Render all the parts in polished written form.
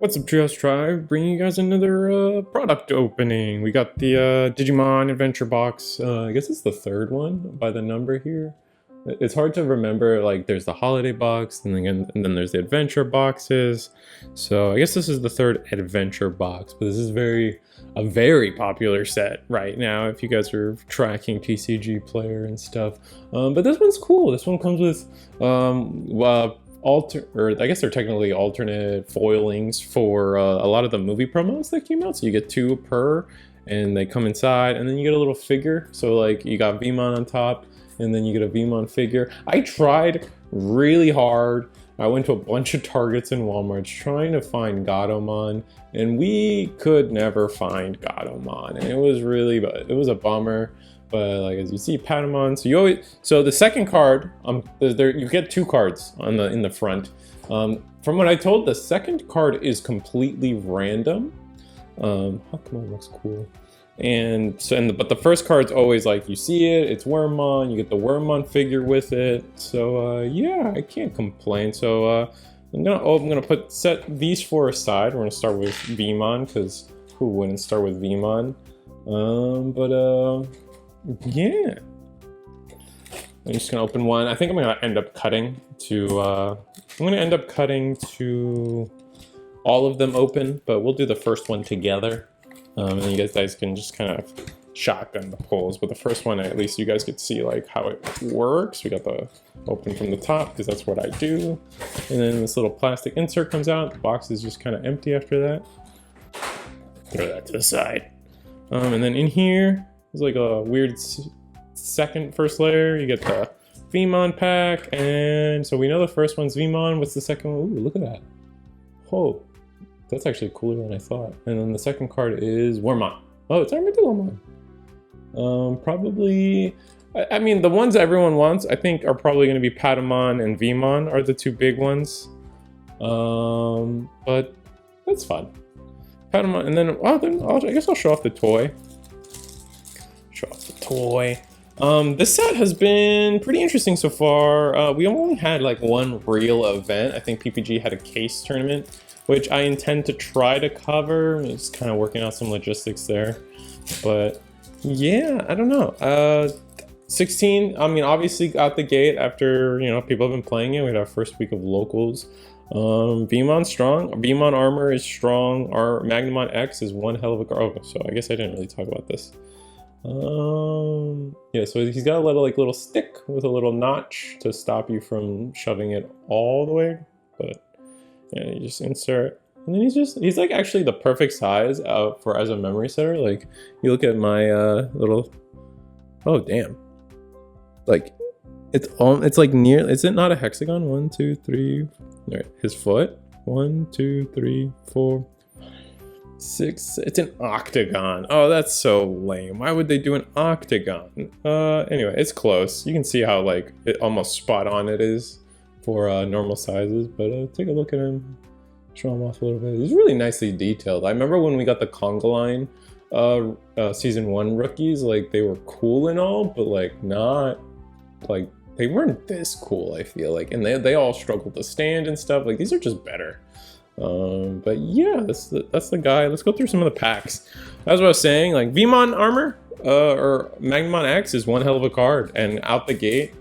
What's up, Trios Tribe? Bringing you guys another product opening. We got the Digimon Adventure Box. I guess it's the third one by the number here. It's hard to remember, like there's the holiday box and then there's the adventure boxes. So I guess this is the third adventure box, but this is a very popular set right now if you guys are tracking TCG player and stuff. But this one's cool. This one comes with I guess they're technically alternate foilings for a lot of the movie promos that came out. So you get 2 per, and they come inside, and then you get a little figure. So like you got Vmon on top, and then you get a Vmon figure. I tried really hard. I went to a bunch of Targets and Walmarts trying to find Gatomon, and we could never find Gatomon, and it was a bummer. But like as you see, Patamon. So the second card, you get 2 cards in the front. From what I told, the second card is completely random. How come it looks cool? But the first card's always like you see it, it's Wormmon. You get the Wormmon figure with it. So yeah, I can't complain. So I'm gonna set these 4 aside. We're gonna start with Vmon because who wouldn't start with Vmon? Yeah, I'm just gonna open one. I think I'm gonna end up cutting to all of them open, but we'll do the first one together, and then you guys can just kind of shotgun the pulls. But the first one, at least you guys get to see like how it works. We got the open from the top because that's what I do, and then this little plastic insert comes out. The box is just kind of empty after that. Throw that to the side, and then in here. It's like a weird first layer. You get the Vmon pack, and so we know the first one's Vmon. What's the second one? Ooh, look at that. Oh, that's actually cooler than I thought. And then the second card is Wormmon. Oh, it's Armadillomon. Probably, I mean, the ones everyone wants, I think, are probably going to be Patamon and Vmon are the 2 big ones. But that's fun. Patamon, and then, I guess I'll show off the toy. This set has been pretty interesting so far. We only had like 1 real event. I think PPG had a case tournament, which I intend to try to cover. Just kind of working out some logistics there. But yeah, I don't know. 16, I mean, obviously out the gate after, people have been playing it. We had our first week of locals. Vmon's strong. Vmon armor is strong. Our Magnamon X is one hell of a card. Oh, so I guess I didn't really talk about this. Yeah, so he's got a little stick with a little notch to stop you from shoving it all the way, but yeah, you just insert, and then he's like actually the perfect size as a memory setter. Like you look at my little, oh damn, like it's like near, is it not a hexagon? 1 2 3, all right, his foot, 1 2 3 4 6, it's an octagon. Oh, that's so lame. Why would they do an octagon? Anyway, it's close. You can see how like it almost spot on it is for normal sizes, but take a look at him. Show him off a little bit. He's really nicely detailed. I remember when we got the Conga line season 1 rookies, like they were cool and all, but like not like they weren't this cool, I feel like, and they all struggled to stand and stuff. Like these are just better. But yeah, that's the guy. Let's go through some of the packs. As I was saying, like Vmon armor or Magnamon X is one hell of a card, and out the gate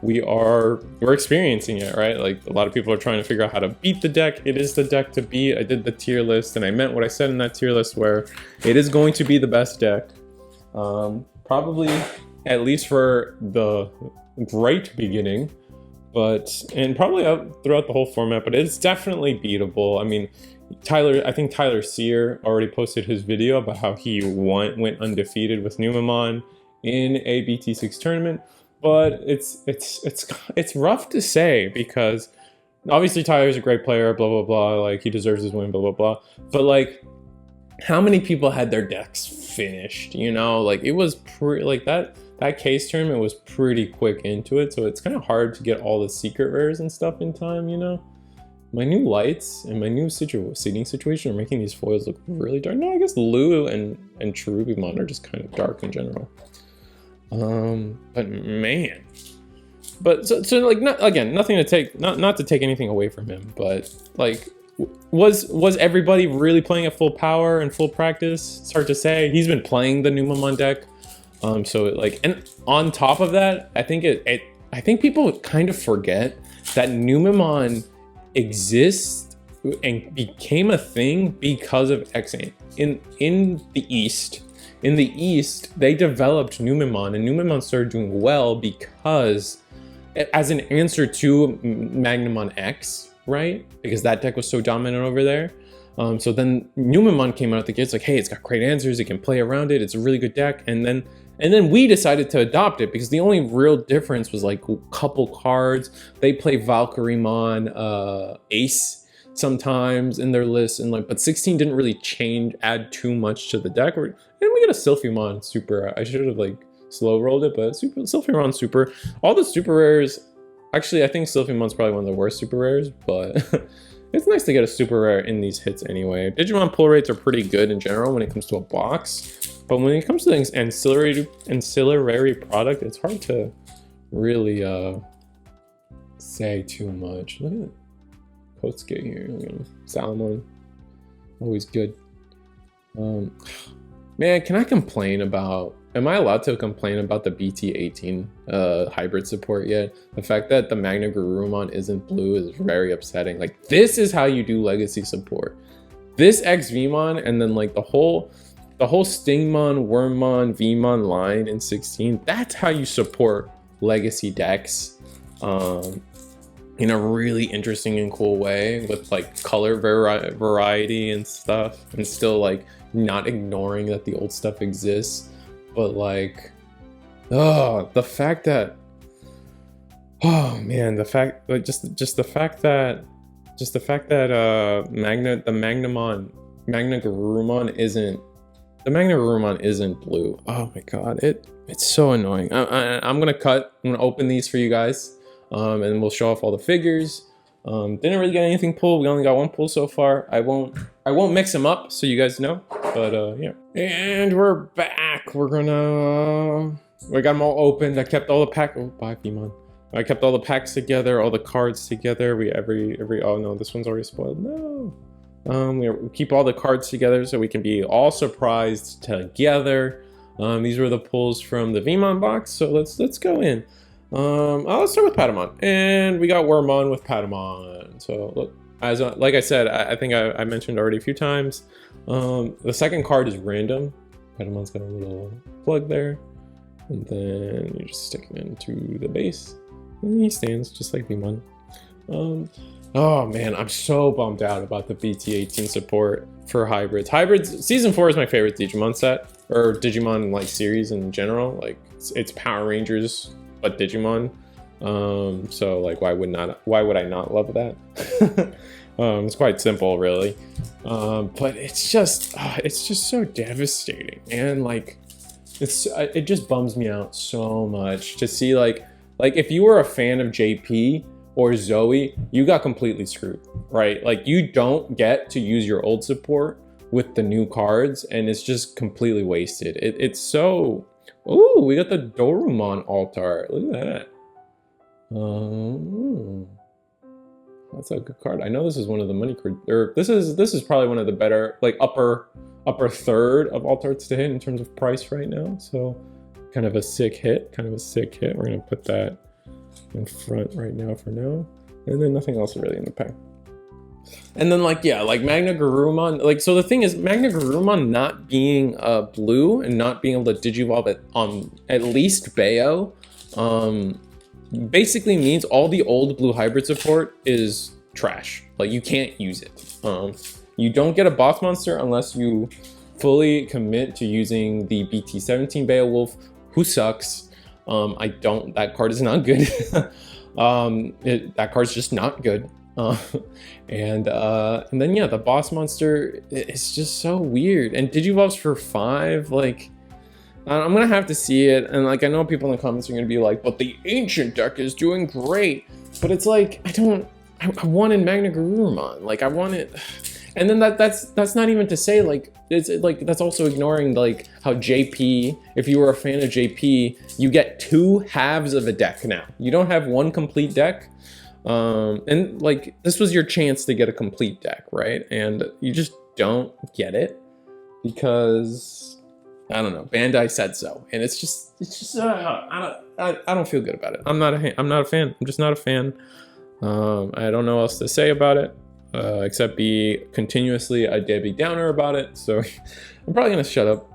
we're experiencing it, right? Like a lot of people are trying to figure out how to beat the deck. It is the deck to beat. I did the tier list, and I meant what I said in that tier list, where it is going to be the best deck, probably at least for the great beginning. And probably out throughout the whole format, but it's definitely beatable. I mean, I think Tyler Sear already posted his video about how he went undefeated with Numemon in a BT6 tournament, but it's rough to say because obviously Tyler's a great player, blah blah blah, like he deserves his win, blah blah blah. But like, how many people had their decks finished? Like it was like that case tournament was pretty quick into it, so it's kind of hard to get all the secret rares and stuff in time, My new lights and my new seating situation are making these foils look really dark. No, I guess Lulu and Cherubimon are just kind of dark in general. But man. But so like, not, again, nothing to take, not to take anything away from him, but like Was everybody really playing at full power and full practice? It's hard to say. He's been playing the Numemon deck, so like, and on top of that, I think I think people kind of forget that Numemon exists and became a thing because of Exane. In the East, they developed Numemon, and Numemon started doing well because, as an answer to Magnamon X, right? Because that deck was so dominant over there. So then Numemon came out at the gates like, hey, it's got great answers, it can play around it, it's a really good deck, and then we decided to adopt it because the only real difference was like a couple cards. They play Valkyremon Ace sometimes in their list, and like, but 16 didn't really add too much to the deck. And we get a Sylphimon Super. I should have like slow rolled it, but Sylphimon Super. All the super rares, actually, I think Sylphimon's probably one of the worst super rares, but it's nice to get a super rare in these hits anyway. Digimon pull rates are pretty good in general when it comes to a box. But when it comes to things ancillary product, it's hard to really say too much. Look at Kotsuke here. Look at him. Salamon. Always good. Man, can I complain about... Am I allowed to complain about the BT18 hybrid support yet? The fact that the Magna Garurumon isn't blue is very upsetting. Like, this is how you do legacy support. This XVmon and then like the whole Stingmon, Wormmon, Vmon line in 16, that's how you support legacy decks in a really interesting and cool way with like color variety and stuff, and still like not ignoring that the old stuff exists. But like, the fact that, oh man, the fact that Magna Garurumon isn't blue. Oh my god, it's so annoying. I'm gonna open these for you guys, and we'll show off all the figures. Didn't really get anything pulled. We only got one pull so far. I won't mix them up so you guys know. But yeah, and we're back. We got them all opened. I kept all the packs. Oh, bye, Vmon. I kept all the packs together, all the cards together. Oh no, this one's already spoiled. No. We keep all the cards together so we can be all surprised together. These were the pulls from the Vmon box, so let's go in. Let's start with Patamon, and we got Wormmon with Patamon. So look, like I said, I think I mentioned already a few times. The second card is random. Patamon's got a little plug there, and then you just stick him into the base, and he stands just like Vmon. Oh man, I'm so bummed out about the BT18 support for hybrids. Season 4 is my favorite Digimon set, or Digimon like series in general. Like it's Power Rangers but Digimon. So like why would I not love that? It's quite simple really. But it's just so devastating, and like it just bums me out so much to see like if you were a fan of JP or Zoe, you got completely screwed, right? Like you don't get to use your old support with the new cards, and it's just completely wasted. It's so... Ooh, we got the Dorumon altar. Look at that. That's a good card. I know this is one of the money cards, or this is probably one of the better, like upper third of altarts to hit in terms of price right now. So kind of a sick hit. We're gonna put that in front right now for now, and then nothing else really in the pack. And then like, yeah, like Magna Garurumon, like, so the thing is, Magna Garurumon not being blue and not being able to digivolve it on at least Bayo, basically means all the old blue hybrid support is trash. Like you can't use it. You don't get a boss monster unless you fully commit to using the BT17 Beowulf, who sucks. That card is not good. That card's just not good. And then yeah, the boss monster is just so weird. And Digivolves for 5, like, I'm gonna have to see it. And like, I know people in the comments are gonna be like, but the ancient deck is doing great. But it's like, I wanted Magna Garurumon. Like I want it. And then that's not even to say like, it's like, that's also ignoring like how JP, if you were a fan of JP, you get 2 halves of a deck now. You don't have one complete deck. And like, this was your chance to get a complete deck, right? And you just don't get it because I don't know, Bandai said so, and it's just I don't feel good about it. I'm not a fan. I'm just not a fan. I don't know what else to say about it, except be continuously a Debbie Downer about it. So I'm probably gonna shut up.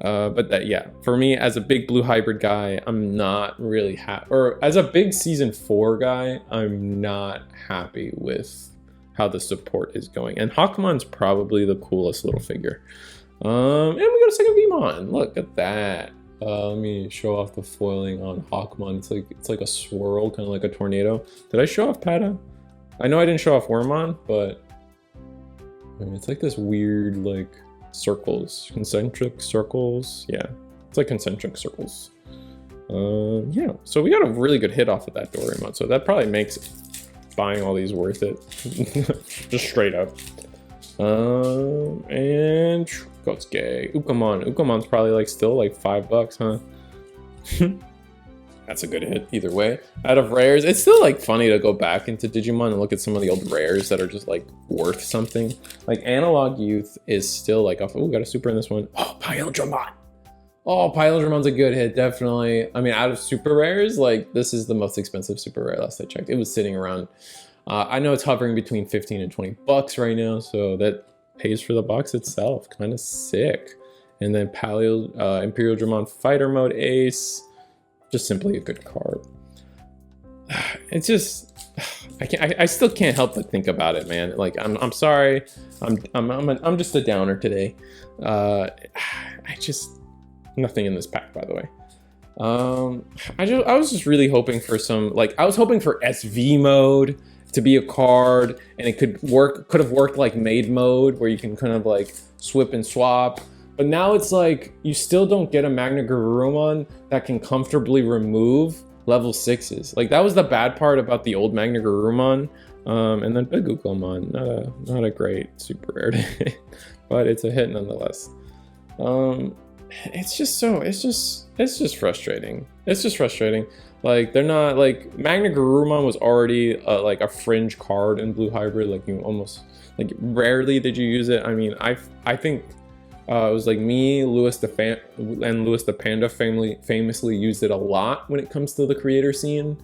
But that, yeah, for me as a big blue hybrid guy, I'm not really happy, or as a big season 4 guy, I'm not happy with how the support is going. And Hawkmon's probably the coolest little figure. And we got a second Vmon. Look at that. Let me show off the foiling on Hawkmon. It's like a swirl, kind of like a tornado. Did I show off Pata? I know I didn't show off Wormmon, but I mean, it's like this weird like circles, concentric circles. Yeah, it's like concentric circles. Yeah, so we got a really good hit off of that Doraemon, so that probably makes buying all these worth it. Just straight up. And Gotsuke, Ukamon's probably like still like $5, huh? That's a good hit either way. Out of rares, it's still like funny to go back into Digimon and look at some of the old rares that are just like worth something. Like Analog Youth is still like, oh, got a super in this one. Oh, Pyldramon. Oh, Pyldramon's a good hit, definitely. I mean, out of super rares, like this is the most expensive super rare last I checked. It was sitting around, I know it's hovering between 15 and 20 bucks right now, so that pays for the box itself. Kind of sick. And then Imperial Dramon Fighter Mode Ace. Just simply a good card. It's just, I still can't help but think about it, man. Like, I'm sorry, I'm just a downer today. I just, nothing in this pack, by the way. I was just really hoping for some, like, I was hoping for SV mode to be a card, and it could have worked like Maid mode, where you can kind of like swip and swap. But now it's like, you still don't get a Magna Garurumon that can comfortably remove level 6s. Like, that was the bad part about the old Magna Garurumon. And then Big Ukomon, not a great super rare to hit, but it's a hit nonetheless. It's just frustrating. It's just frustrating. Like, they're not, like, Magna Garurumon was already like a fringe card in Blue Hybrid. Like, you almost, like, rarely did you use it. I mean, I think it was like me, Louis the Panda famously used it a lot when it comes to the creator scene.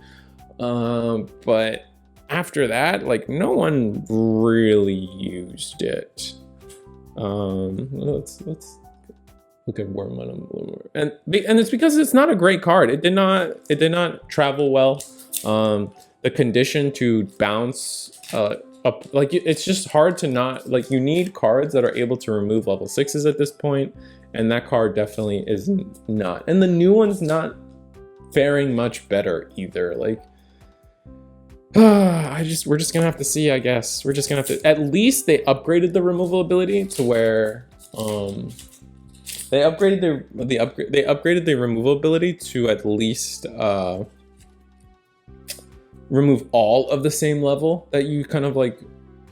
But after that, like, no one really used it. Let's look at Wormmon and Bloomer, and it's because it's not a great card. It did not travel well. The condition to bounce up, like, it's just hard to not, like, you need cards that are able to remove level 6s at this point, and that card definitely is not. And the new one's not faring much better either. Like, we're just gonna have to see, I guess. We're just gonna have to, at least they upgraded the removal ability to where they upgraded the removal ability to at least remove all of the same level that you kind of like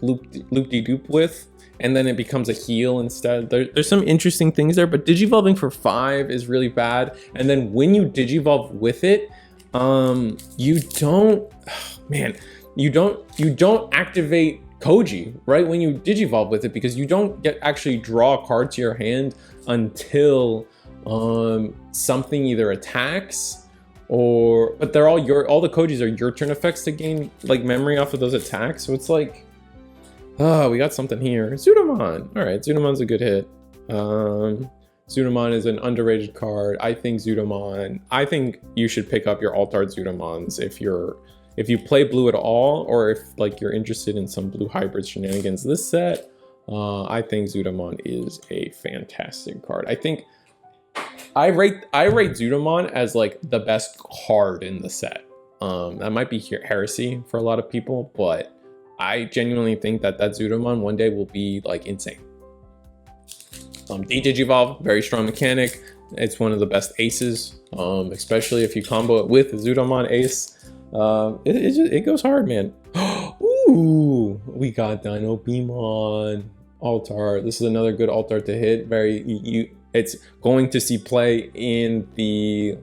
loop-de-doop with, and then it becomes a heal instead. There's some interesting things there, but digivolving for 5 is really bad. And then when you digivolve with it, you don't, you don't activate Koji right when you digivolve with it, because you don't actually draw a card to your hand until something either attacks, but they're all the Kojis are your turn effects to gain like memory off of those attacks. So it's like, oh, we got something here. Zudomon. All right, Zudomon's a good hit. Zudomon is an underrated card. I think you should pick up your alt-art Zudomons if you play blue at all, or if like you're interested in some blue hybrid shenanigans this set. I think Zudomon is a fantastic card. I rate Zudomon as like the best card in the set. That might be heresy for a lot of people, but I genuinely think that Zudomon one day will be like insane. Digivolve, very strong mechanic. It's one of the best aces, especially if you combo it with Zudomon ace. It goes hard, man. Ooh, we got Dino Beamon Altar. This is another good Altar to hit. It's going to see play in the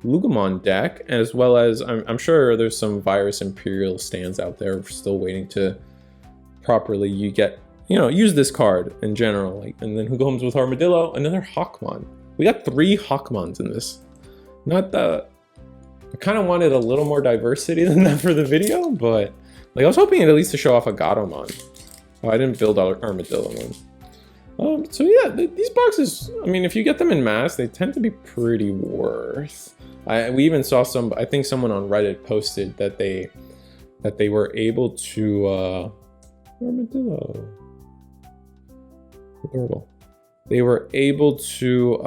Lugumon deck, as well as I'm sure there's some Virus Imperial stands out there still waiting to properly use this card in general. Like, and then who comes with Armadillo? Another Hawkmon. We got 3 Hawkmons in this. Not the. I kind of wanted a little more diversity than that for the video, but like I was hoping at least to show off a Gatomon. Oh, I didn't build out Armadillo one. So yeah, these boxes, I mean, if you get them in mass, they tend to be pretty worth. We even saw some, I think someone on Reddit posted that they were able to, Armadillo. Adorable. They were able to, I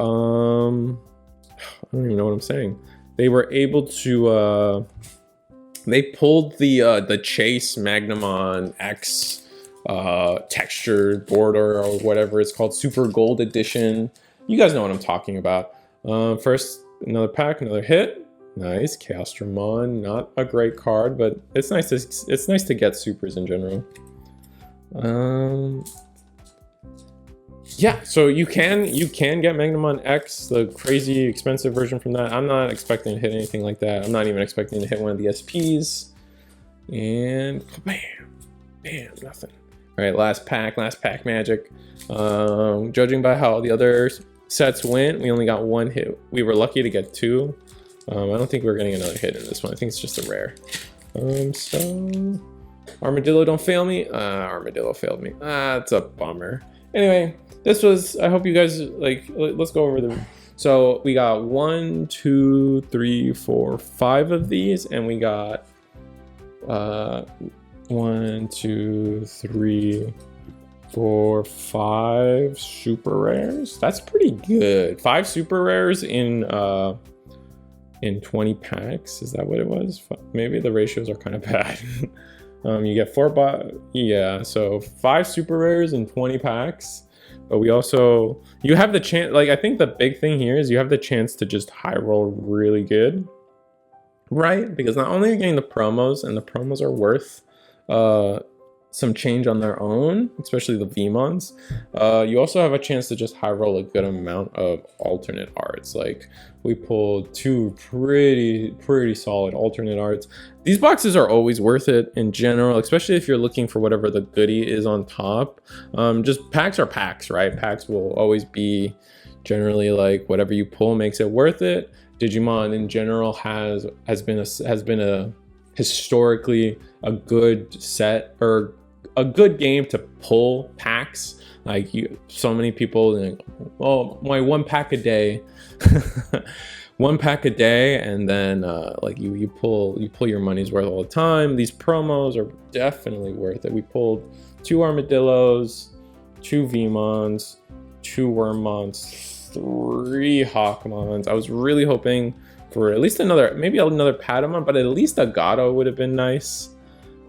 don't even know what I'm saying. They were able to, they pulled the Chase Magnamon X textured border or whatever it's called, Super Gold Edition. You guys know what I'm talking about. First, another pack, another hit. Nice, Castramon, not a great card, but it's nice to get supers in general. Yeah, so you can get Magnamon X, the crazy expensive version from that. I'm not expecting to hit anything like that. I'm not even expecting to hit one of the SPs. And bam, bam, nothing. All right, last pack magic. Judging by how the other sets went, we only got 1 hit. We were lucky to get 2. I don't think we're getting another hit in this one. I think it's just a rare. So Armadillo, don't fail me. Armadillo failed me. That's a bummer. Anyway, this was, I hope you guys like, let's go over so we got 1, 2, 3, 4, 5 of these, and we got 1, 2, 3, 4, 5 super rares. That's pretty good. 5 super rares in 20 packs. Is that what it was? Maybe the ratios are kind of bad. You get 4 yeah, so 5 super rares in 20 packs. But we also, you have the chance, like I think the big thing here is you have the chance to just high roll really good, right? Because not only are you getting the promos, and the promos are worth some change on their own, especially the VMons, you also have a chance to just high roll a good amount of alternate arts. Like we pulled 2 pretty solid alternate arts. These boxes are always worth it in general, especially if you're looking for whatever the goodie is on top. Just packs are packs, right? Packs will always be generally like whatever you pull makes it worth it. Digimon in general has been a historically a good set or a good game to pull packs. Like so many people, like, oh, my 1 pack a day, 1 pack a day, and then like you pull your money's worth all the time. These promos are definitely worth it. We pulled 2 Armadillos, 2 Vmons, 2 Wormmons, 3 Hawkmons. I was really hoping for at least maybe another Patamon, but at least a Gato would have been nice.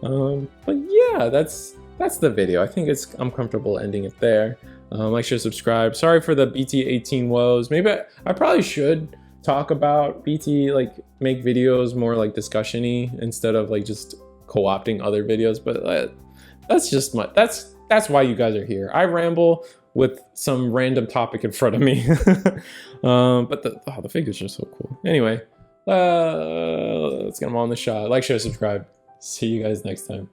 But yeah, that's the video. I think I'm comfortable ending it there. Like, share, subscribe. Sorry for the BT18 woes. Maybe I probably should talk about BT, like make videos more like discussion-y instead of like just co-opting other videos. But that's why you guys are here. I ramble with some random topic in front of me. But the figures are so cool. Anyway, let's get them all in the shot. Like, share, subscribe. See you guys next time.